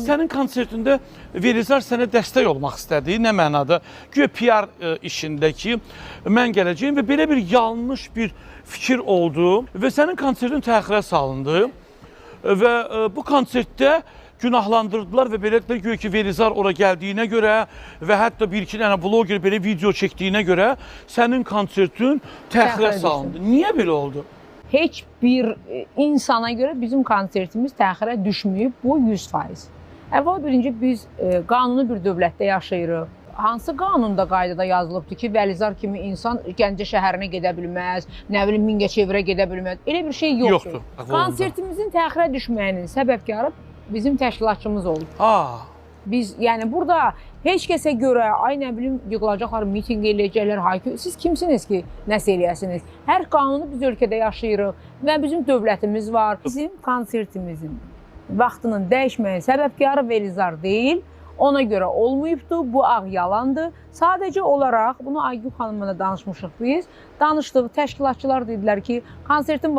Sənin konsertində Velizar sənə dəstək olmaq istədi. Nə mənada? Güya PR işindəki mən gələcəyim və belə bir yanlış bir fikir oldu və sənin konsertin təxirə salındı və bu konsertdə günahlandırdılar və belə də güya ki, Velizar ora gəldiyinə görə və hətta bir-iki dənə bloger belə video çəkdiyinə görə sənin konsertin təxirə salındı. Niyə belə oldu? Heç bir insana görə bizim konsertimiz təxirə düşməyib, bu 100%. Əvvəl birinci biz qanuni bir dövlətdə yaşayırıq. Hansı qanunda, qaydada yazılıbdır ki, Velizar kimi insan Gəncə şəhərinə gedə bilməz, nə bilim Mingəçevirə gedə bilməz. Elə bir şey yoxdur. Konsertimizin təxirə düşməyinin səbəbkarı bizim təşkilatçımız oldu. Biz, yəni burada heç kəsə görə, ay nə bilim, yığılacaqlar, miting eləyəcəklər, haykü. Siz kimsiniz ki, nəsə eləyəsiniz? Hər qanunu biz ölkədə yaşayırıq və bizim dövlətimiz var. Bizim konsertimizin vaxtının dəyişməyin səbəbkarı Velizar deyil. Ona görə olmayıbdır, bu ağ yalandır. Sadəcə olaraq, bunu Aygün xanımla danışmışıq biz. Danışdıq, təşkilatçılar dedilər ki, konsertin